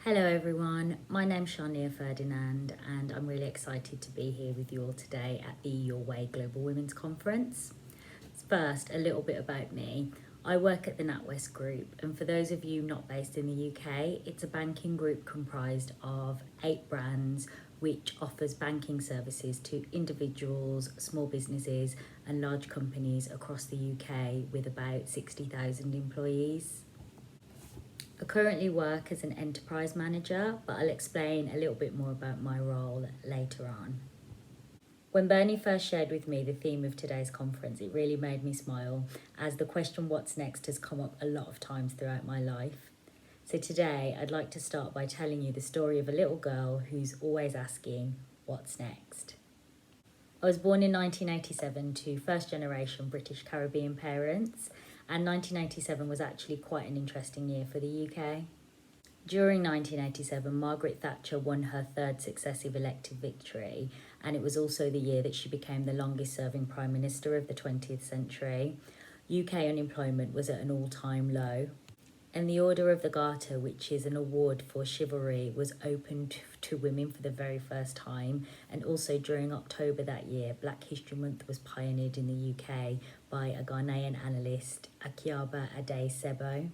Hello everyone, my name's Sharniya Ferdinand and I'm really excited to be here with you all today at the Your Way Global Women's Conference. First, a little bit about me. I work at the NATWEST group, and for those of you not based in the UK, it's a banking group comprised of 8 brands which offers banking services to individuals, small businesses and large companies across the UK with about 60,000 employees. I currently work as an enterprise manager, but I'll explain a little bit more about my role later on. When Bernie first shared with me the theme of today's conference, it really made me smile, as the question "what's next" has come up a lot of times throughout my life. So today I'd like to start by telling you the story of a little girl who's always asking, what's next? I was born in 1987 to first generation British Caribbean parents, and 1987 was actually quite an interesting year for the UK. During 1987, Margaret Thatcher won her 3rd successive elective victory, and it was also the year that she became the longest serving Prime Minister of the 20th century. UK unemployment was at an all-time low, and the Order of the Garter, which is an award for chivalry, was opened to women for the very first time. And also during October that year, Black History Month was pioneered in the UK by a Ghanaian analyst, Akiaba Ade-Sebo,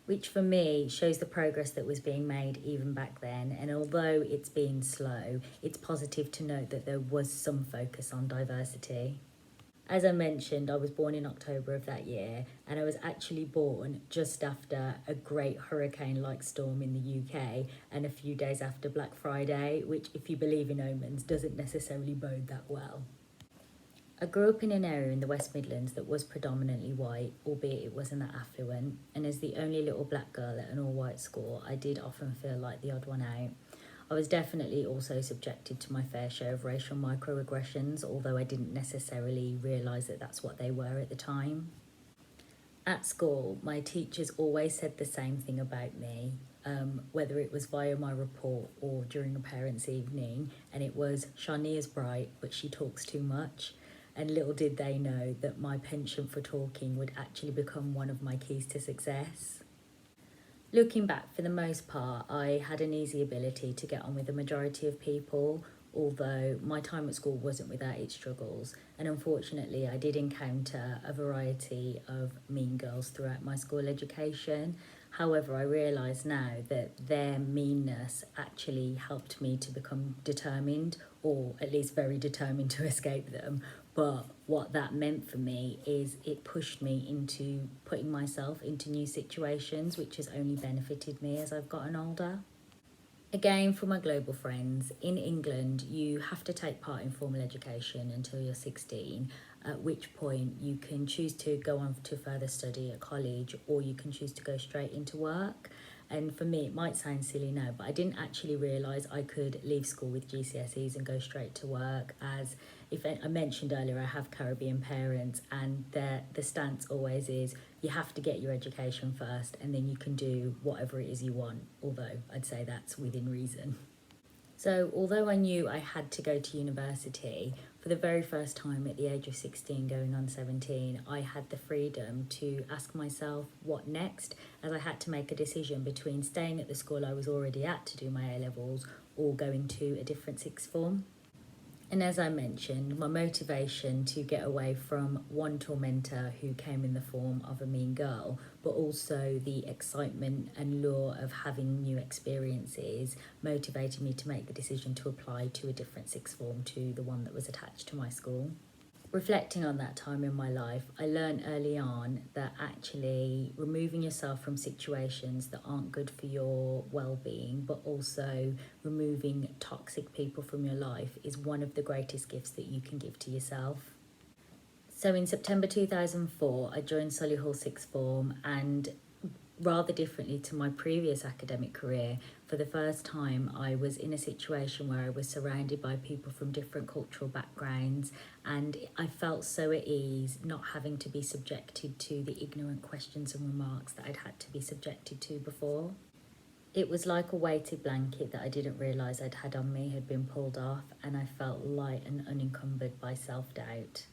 which for me shows the progress that was being made even back then. And although it's been slow, it's positive to note that there was some focus on diversity. As I mentioned, I was born in October of that year, and I was actually born just after a great hurricane-like storm in the UK and a few days after Black Friday, which, if you believe in omens, doesn't necessarily bode that well. I grew up in an area in the West Midlands that was predominantly white, albeit it wasn't that affluent, and as the only little black girl at an all-white school, I did often feel like the odd one out. I was definitely also subjected to my fair share of racial microaggressions, although I didn't necessarily realise that that's what they were at the time. At school, my teachers always said the same thing about me, whether it was via my report or during a parents' evening, and it was, "Sharniya's bright, but she talks too much." And little did they know that my penchant for talking would actually become one of my keys to success. Looking back, for the most part, I had an easy ability to get on with the majority of people, although my time at school wasn't without its struggles, and unfortunately I did encounter a variety of mean girls throughout my school education. However, I realise now that their meanness actually helped me to become determined, or at least very determined to escape them. But what that meant for me is it pushed me into putting myself into new situations, which has only benefited me as I've gotten older. Again, for my global friends, in England, you have to take part in formal education until you're 16, at which point you can choose to go on to further study at college, or you can choose to go straight into work. And for me, it might sound silly now, but I didn't actually realise I could leave school with GCSEs and go straight to work, as if I mentioned earlier, I have Caribbean parents, and the stance always is you have to get your education first and then you can do whatever it is you want, although I'd say that's within reason. So although I knew I had to go to university, for the very first time at the age of 16 going on 17, I had the freedom to ask myself what next, as I had to make a decision between staying at the school I was already at to do my A-levels or going to a different sixth form. And as I mentioned, my motivation to get away from one tormentor who came in the form of a mean girl, but also the excitement and lure of having new experiences, motivated me to make the decision to apply to a different sixth form, to the one that was attached to my school. Reflecting on that time in my life, I learned early on that actually removing yourself from situations that aren't good for your well-being, but also removing toxic people from your life, is one of the greatest gifts that you can give to yourself. So in September 2004, I joined Solihull Sixth Form, and rather differently to my previous academic career, for the first time I was in a situation where I was surrounded by people from different cultural backgrounds, and I felt so at ease not having to be subjected to the ignorant questions and remarks that I'd had to be subjected to before. It was like a weighted blanket that I didn't realise I'd had on me had been pulled off, and I felt light and unencumbered by self-doubt.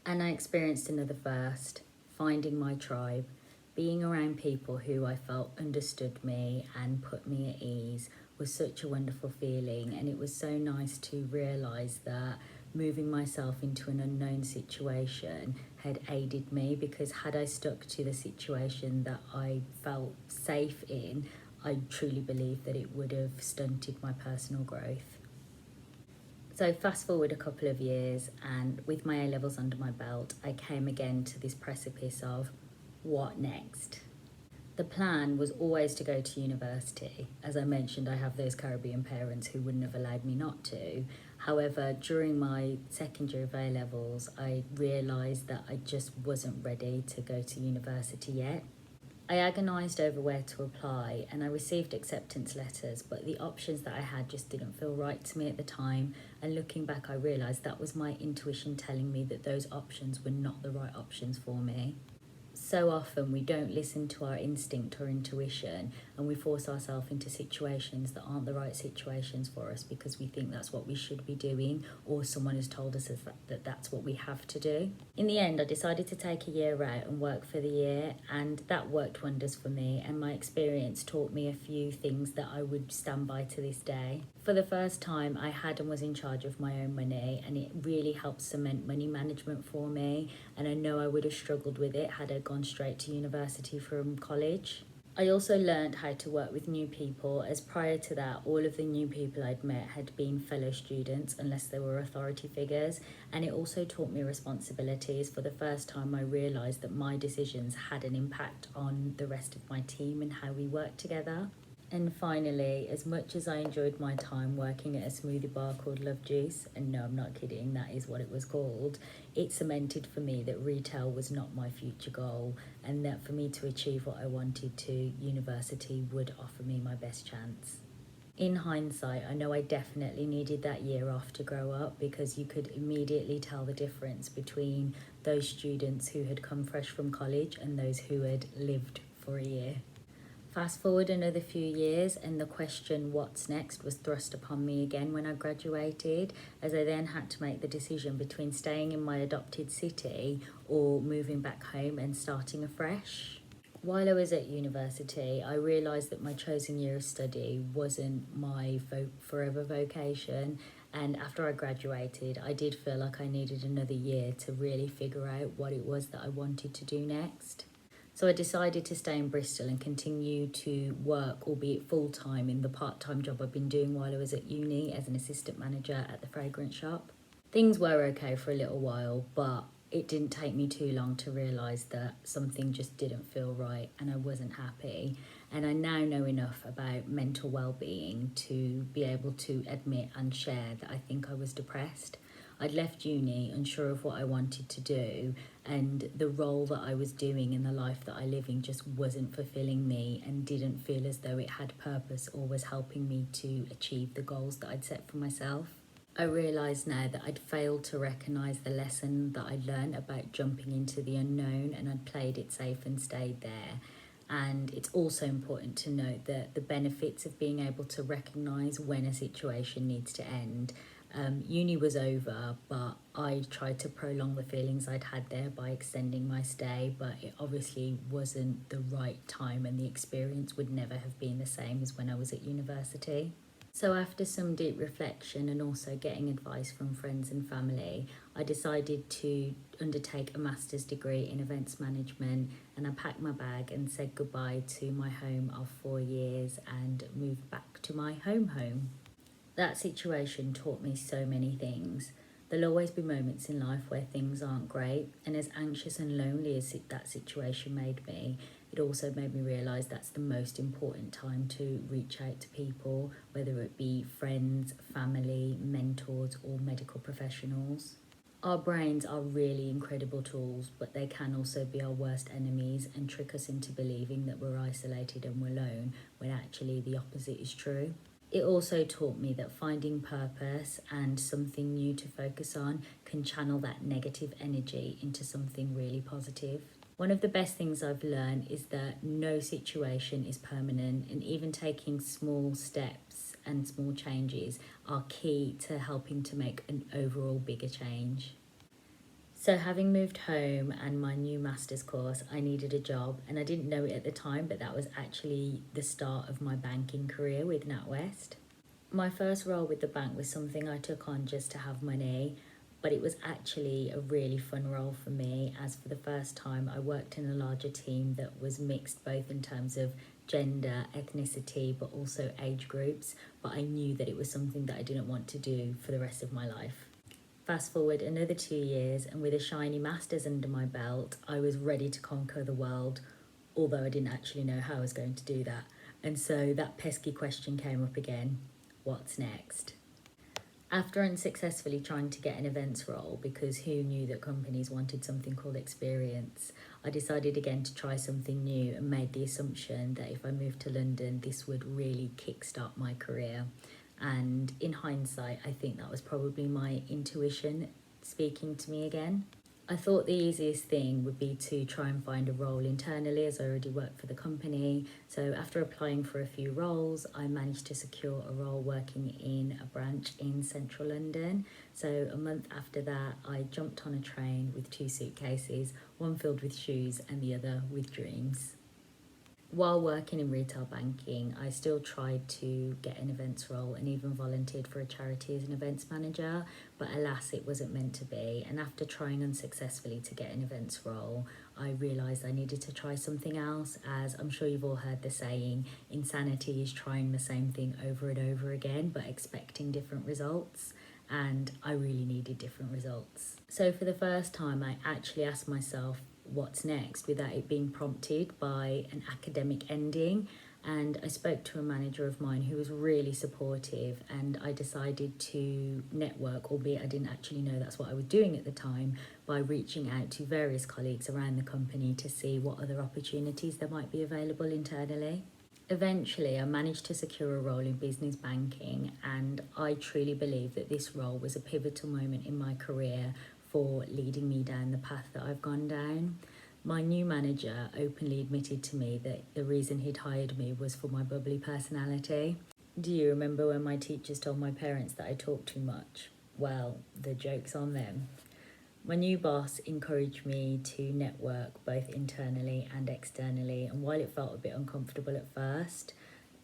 And I experienced another first, finding my tribe. Being around people who I felt understood me and put me at ease was such a wonderful feeling, and it was so nice to realise that moving myself into an unknown situation had aided me, because had I stuck to the situation that I felt safe in, I truly believe that it would have stunted my personal growth. So fast forward a couple of years, and with my A-levels under my belt, I came again to this precipice of what next? The plan was always to go to university. As I mentioned, I have those Caribbean parents who wouldn't have allowed me not to. However, during my second year of A-levels, I realised that I just wasn't ready to go to university yet. I agonised over where to apply, and I received acceptance letters, but the options that I had just didn't feel right to me at the time. And looking back, I realised that was my intuition telling me that those options were not the right options for me. So often we don't listen to our instinct or intuition, and we force ourselves into situations that aren't the right situations for us because we think that's what we should be doing, or someone has told us that that's what we have to do. In the end, I decided to take a year out and work for the year, and that worked wonders for me, and my experience taught me a few things that I would stand by to this day. For the first time, I had and was in charge of my own money, and it really helped cement money management for me, and I know I would have struggled with it had I gone straight to university from college. I also learned how to work with new people, as prior to that, all of the new people I'd met had been fellow students unless they were authority figures, and it also taught me responsibilities. For the first time, I realised that my decisions had an impact on the rest of my team and how we worked together. And finally, as much as I enjoyed my time working at a smoothie bar called Love Juice, and no, I'm not kidding, that is what it was called, it cemented for me that retail was not my future goal, and that for me to achieve what I wanted to, university would offer me my best chance. In hindsight, I know I definitely needed that year off to grow up, because you could immediately tell the difference between those students who had come fresh from college and those who had lived for a year. Fast forward another few years, and the question what's next was thrust upon me again when I graduated, as I then had to make the decision between staying in my adopted city or moving back home and starting afresh. While I was at university, I realised that my chosen year of study wasn't my forever vocation, and after I graduated, I did feel like I needed another year to really figure out what it was that I wanted to do next. So I decided to stay in Bristol and continue to work, albeit full-time, in the part-time job I've been doing while I was at uni as an assistant manager at the fragrance shop. Things were okay for a little while, but it didn't take me too long to realise that something just didn't feel right and I wasn't happy. And I now know enough about mental well-being to be able to admit and share that I think I was depressed. I'd left uni unsure of what I wanted to do, and the role that I was doing in the life that I living just wasn't fulfilling me and didn't feel as though it had purpose or was helping me to achieve the goals that I'd set for myself. I realise now that I'd failed to recognise the lesson that I'd learned about jumping into the unknown, and I'd played it safe and stayed there. And it's also important to note that the benefits of being able to recognise when a situation needs to end. Uni was over, but I tried to prolong the feelings I'd had there by extending my stay, but it obviously wasn't the right time, and the experience would never have been the same as when I was at university. So after some deep reflection and also getting advice from friends and family, I decided to undertake a master's degree in events management, and I packed my bag and said goodbye to my home of 4 years and moved back to my home. That situation taught me so many things. There'll always be moments in life where things aren't great, and as anxious and lonely as that situation made me, it also made me realise that's the most important time to reach out to people, whether it be friends, family, mentors, or medical professionals. Our brains are really incredible tools, but they can also be our worst enemies and trick us into believing that we're isolated and we're alone, when actually the opposite is true. It also taught me that finding purpose and something new to focus on can channel that negative energy into something really positive. One of the best things I've learned is that no situation is permanent, and even taking small steps and small changes are key to helping to make an overall bigger change. So having moved home and my new master's course, I needed a job, and I didn't know it at the time, but that was actually the start of my banking career with NatWest. My first role with the bank was something I took on just to have money, but it was actually a really fun role for me, as for the first time I worked in a larger team that was mixed both in terms of gender, ethnicity, but also age groups, but I knew that it was something that I didn't want to do for the rest of my life. Fast forward another 2 years, and with a shiny master's under my belt, I was ready to conquer the world, although I didn't actually know how I was going to do that. And so that pesky question came up again: what's next? After unsuccessfully trying to get an events role, because who knew that companies wanted something called experience, I decided again to try something new and made the assumption that if I moved to London, this would really kickstart my career. And in hindsight, I think that was probably my intuition speaking to me again. I thought the easiest thing would be to try and find a role internally, as I already worked for the company. So after applying for a few roles, I managed to secure a role working in a branch in central London. So a month after that, I jumped on a train with 2 suitcases, one filled with shoes and the other with dreams. While working in retail banking, I still tried to get an events role and even volunteered for a charity as an events manager, but alas, it wasn't meant to be. And after trying unsuccessfully to get an events role, I realised I needed to try something else, as I'm sure you've all heard the saying, insanity is trying the same thing over and over again, but expecting different results. And I really needed different results. So for the first time, I actually asked myself, what's next, without it being prompted by an academic ending. And I spoke to a manager of mine who was really supportive, and I decided to network, albeit I didn't actually know that's what I was doing at the time, by reaching out to various colleagues around the company to see what other opportunities there might be available internally. Eventually, I managed to secure a role in business banking, and I truly believe that this role was a pivotal moment in my career for leading me down the path that I've gone down. My new manager openly admitted to me that the reason he'd hired me was for my bubbly personality. Do you remember when my teachers told my parents that I talk too much? Well, the joke's on them. My new boss encouraged me to network both internally and externally, and while it felt a bit uncomfortable at first,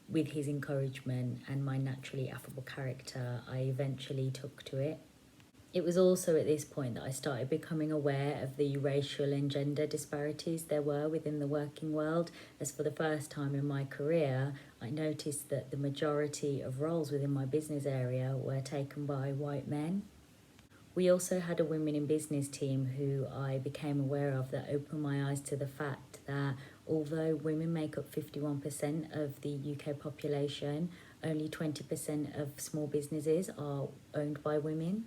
with his encouragement and my naturally affable character, I eventually took to it. It was also at this point that I started becoming aware of the racial and gender disparities there were within the working world, as for the first time in my career, I noticed that the majority of roles within my business area were taken by white men. We also had a women in business team who I became aware of, that opened my eyes to the fact that although women make up 51% of the UK population, only 20% of small businesses are owned by women.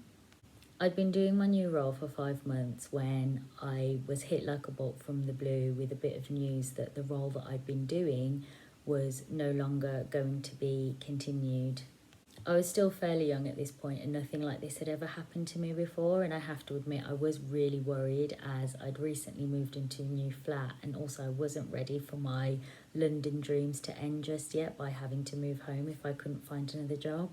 I'd been doing my new role for 5 months when I was hit like a bolt from the blue with a bit of news that the role that I'd been doing was no longer going to be continued. I was still fairly young at this point, and nothing like this had ever happened to me before, and I have to admit I was really worried, as I'd recently moved into a new flat, and also I wasn't ready for my London dreams to end just yet by having to move home if I couldn't find another job.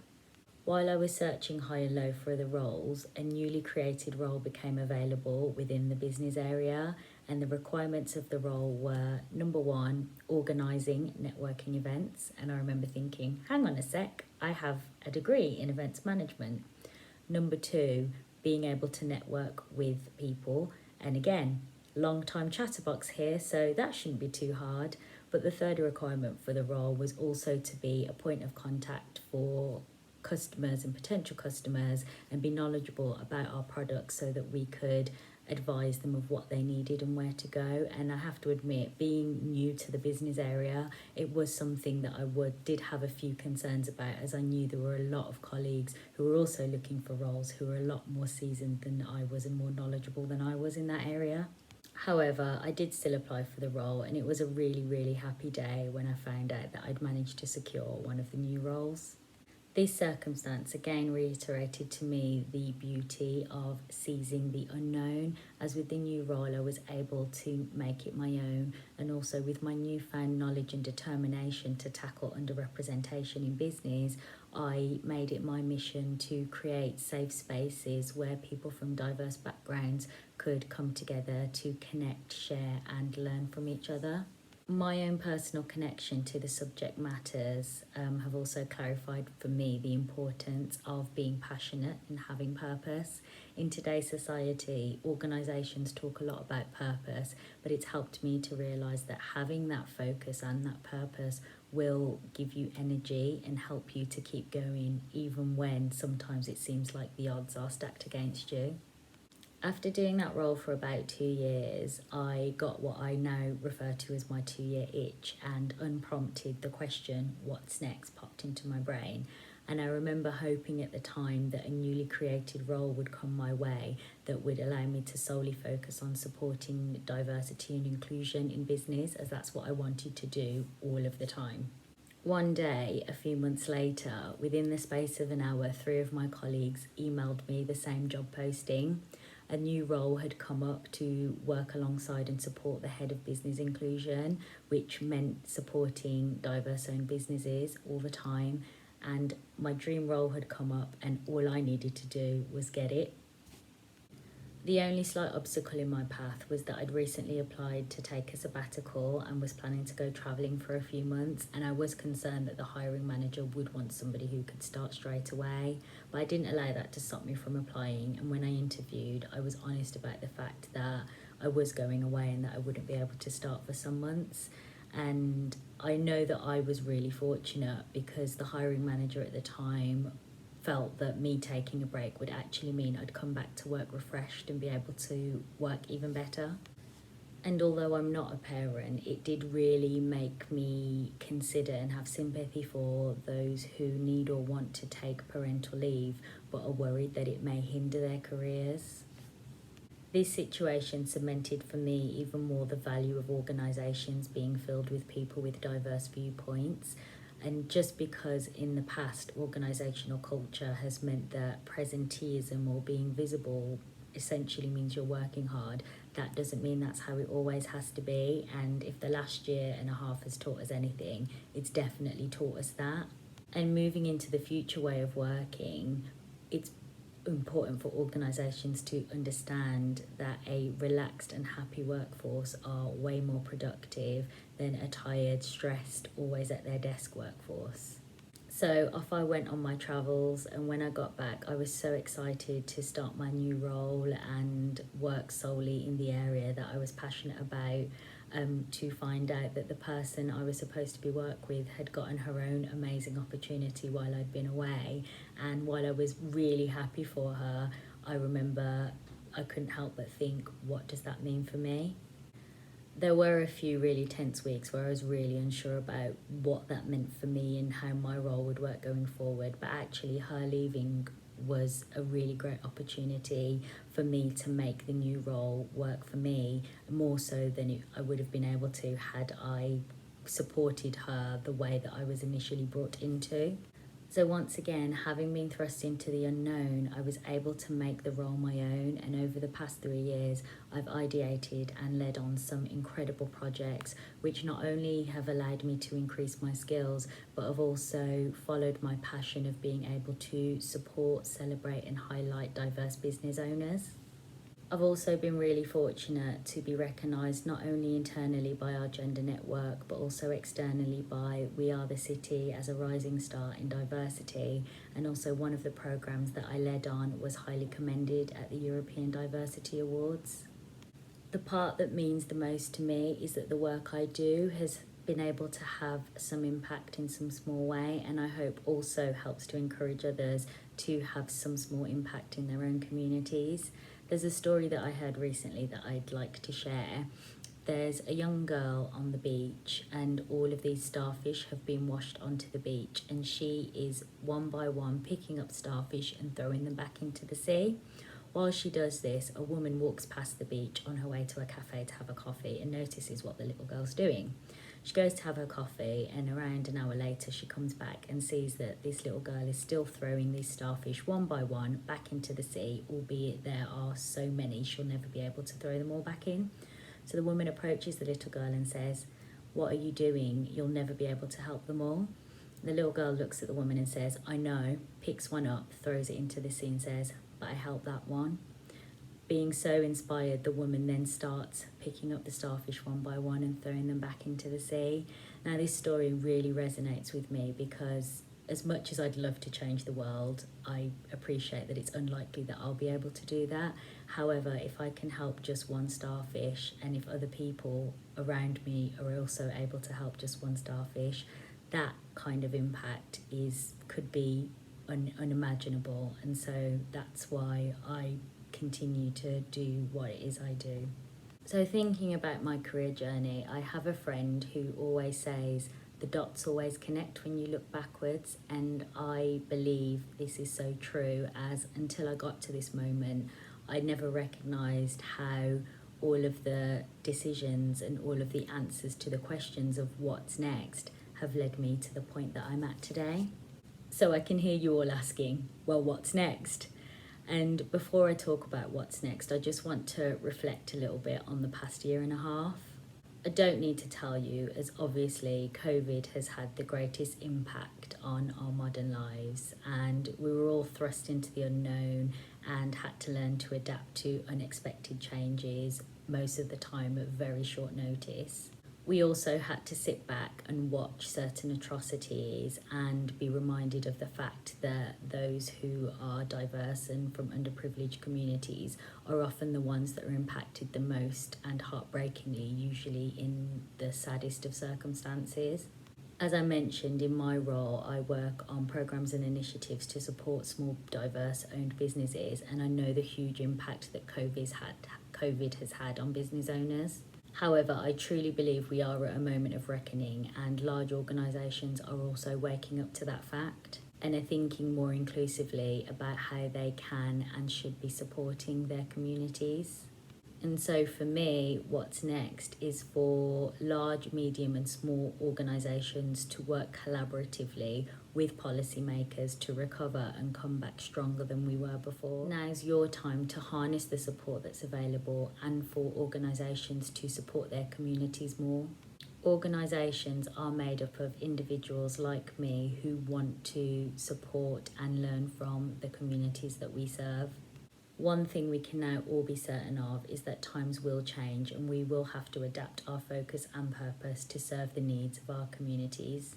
While I was searching high and low for other roles, a newly created role became available within the business area, and the requirements of the role were: number one, organising networking events. And I remember thinking, hang on a sec, I have a degree in events management. Number two, being able to network with people. And again, long time chatterbox here, so that shouldn't be too hard. But the third requirement for the role was also to be a point of contact for customers and potential customers, and be knowledgeable about our products so that we could advise them of what they needed and where to go. And I have to admit, being new to the business area, it was something that did have a few concerns about, as I knew there were a lot of colleagues who were also looking for roles who were a lot more seasoned than I was and more knowledgeable than I was in that area. However, I did still apply for the role, and it was a really, really happy day when I found out that I'd managed to secure one of the new roles. This circumstance again reiterated to me the beauty of seizing the unknown, as with the new role I was able to make it my own, and also with my newfound knowledge and determination to tackle underrepresentation in business, I made it my mission to create safe spaces where people from diverse backgrounds could come together to connect, share and learn from each other. My own personal connection to the subject matters have also clarified for me the importance of being passionate and having purpose. In today's society, organisations talk a lot about purpose, but it's helped me to realise that having that focus and that purpose will give you energy and help you to keep going, even when sometimes it seems like the odds are stacked against you. After doing that role for about 2 years, I got what I now refer to as my 2-year itch, and unprompted the question, what's next, popped into my brain. And I remember hoping at the time that a newly created role would come my way that would allow me to solely focus on supporting diversity and inclusion in business, as that's what I wanted to do all of the time. One day, a few months later, within the space of an hour, 3 of my colleagues emailed me the same job posting. A new role had come up to work alongside and support the head of business inclusion, which meant supporting diverse-owned businesses all the time. And my dream role had come up, and all I needed to do was get it. The only slight obstacle in my path was that I'd recently applied to take a sabbatical and was planning to go travelling for a few months, and I was concerned that the hiring manager would want somebody who could start straight away, but I didn't allow that to stop me from applying. And when I interviewed, I was honest about the fact that I was going away and that I wouldn't be able to start for some months. And I know that I was really fortunate because the hiring manager at the time felt that me taking a break would actually mean I'd come back to work refreshed and be able to work even better. And although I'm not a parent, it did really make me consider and have sympathy for those who need or want to take parental leave but are worried that it may hinder their careers. This situation cemented for me even more the value of organisations being filled with people with diverse viewpoints. And just because in the past organisational culture has meant that presenteeism or being visible essentially means you're working hard, that doesn't mean that's how it always has to be. And if the last year and a half has taught us anything, it's definitely taught us that. And moving into the future way of working, it's important for organisations to understand that a relaxed and happy workforce are way more productive than a tired, stressed, always at their desk workforce. So off I went on my travels, and when I got back I was so excited to start my new role and work solely in the area that I was passionate about, to find out that the person I was supposed to be work with had gotten her own amazing opportunity while I'd been away. And while I was really happy for her, I remember I couldn't help but think, what does that mean for me? There were a few really tense weeks where I was really unsure about what that meant for me and how my role would work going forward, but actually her leaving was a really great opportunity for me to make the new role work for me, more so than I would have been able to had I supported her the way that I was initially brought into. So once again, having been thrust into the unknown, I was able to make the role my own, and over the past 3 years, I've ideated and led on some incredible projects, which not only have allowed me to increase my skills, but have also followed my passion of being able to support, celebrate and highlight diverse business owners. I've also been really fortunate to be recognised not only internally by our gender network, but also externally by We Are the City as a rising star in diversity. And also one of the programmes that I led on was highly commended at the European Diversity Awards. The part that means the most to me is that the work I do has been able to have some impact in some small way, and I hope also helps to encourage others to have some small impact in their own communities. There's a story that I heard recently that I'd like to share. There's a young girl on the beach, and all of these starfish have been washed onto the beach, and she is one by one picking up starfish and throwing them back into the sea. While she does this, a woman walks past the beach on her way to a cafe to have a coffee and notices what the little girl's doing. She goes to have her coffee, and around an hour later she comes back and sees that this little girl is still throwing these starfish one by one back into the sea, albeit there are so many she'll never be able to throw them all back in. So the woman approaches the little girl and says, "What are you doing? You'll never be able to help them all." The little girl looks at the woman and says, "I know," picks one up, throws it into the sea and says, "But I helped that one." being so inspired, the woman then starts picking up the starfish one by one and throwing them back into the sea. Now, this story really resonates with me because as much as I'd love to change the world, I appreciate that it's unlikely that I'll be able to do that. However, if I can help just one starfish, and if other people around me are also able to help just one starfish, that kind of impact could be unimaginable. And so that's why I continue to do what it is I do. So thinking about my career journey, I have a friend who always says the dots always connect when you look backwards, and I believe this is so true, as until I got to this moment, I never recognised how all of the decisions and all of the answers to the questions of what's next have led me to the point that I'm at today. So I can hear you all asking, well, what's next? And before I talk about what's next, I just want to reflect a little bit on the past year and a half. I don't need to tell you, as obviously COVID has had the greatest impact on our modern lives, and we were all thrust into the unknown and had to learn to adapt to unexpected changes, most of the time at very short notice. We also had to sit back and watch certain atrocities and be reminded of the fact that those who are diverse and from underprivileged communities are often the ones that are impacted the most, and heartbreakingly, usually in the saddest of circumstances. As I mentioned, in my role, I work on programs and initiatives to support small, diverse-owned businesses, and I know the huge impact that COVID has had on business owners. However, I truly believe we are at a moment of reckoning, and large organisations are also waking up to that fact and are thinking more inclusively about how they can and should be supporting their communities. And so for me, what's next is for large, medium and small organisations to work collaboratively with policymakers to recover and come back stronger than we were before. Now's your time to harness the support that's available and for organisations to support their communities more. Organisations are made up of individuals like me who want to support and learn from the communities that we serve. One thing we can now all be certain of is that times will change, and we will have to adapt our focus and purpose to serve the needs of our communities.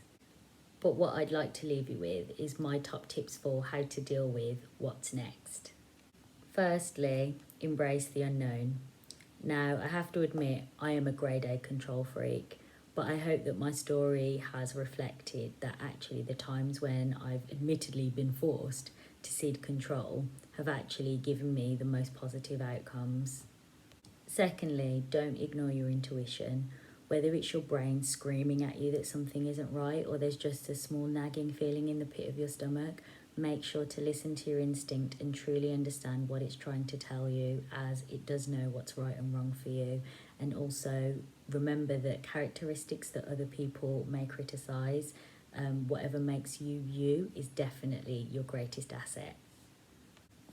But what I'd like to leave you with is my top tips for how to deal with what's next. Firstly, embrace the unknown. Now, I have to admit, I am a grade A control freak, but I hope that my story has reflected that actually the times when I've admittedly been forced to cede control have actually given me the most positive outcomes. Secondly, don't ignore your intuition. Whether it's your brain screaming at you that something isn't right, or there's just a small nagging feeling in the pit of your stomach, make sure to listen to your instinct and truly understand what it's trying to tell you, as it does know what's right and wrong for you. And also remember that characteristics that other people may criticise, whatever makes you you is definitely your greatest asset.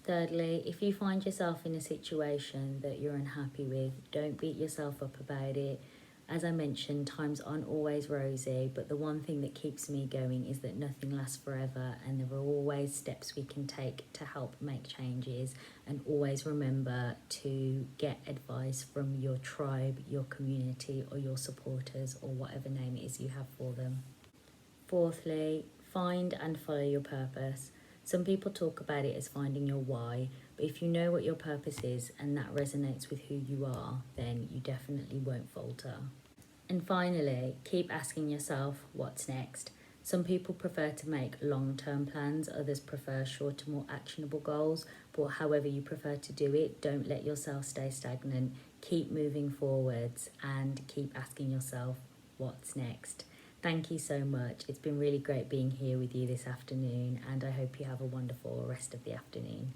Thirdly, if you find yourself in a situation that you're unhappy with, don't beat yourself up about it. As I mentioned, times aren't always rosy, but the one thing that keeps me going is that nothing lasts forever, and there are always steps we can take to help make changes. And always remember to get advice from your tribe, your community, or your supporters, or whatever name it is you have for them. Fourthly, find and follow your purpose. Some people talk about it as finding your why, but if you know what your purpose is and that resonates with who you are, then you definitely won't falter. And finally, keep asking yourself, what's next? Some people prefer to make long-term plans, others prefer shorter, more actionable goals, but however you prefer to do it, don't let yourself stay stagnant. Keep moving forwards and keep asking yourself, what's next? Thank you so much. It's been really great being here with you this afternoon, and I hope you have a wonderful rest of the afternoon.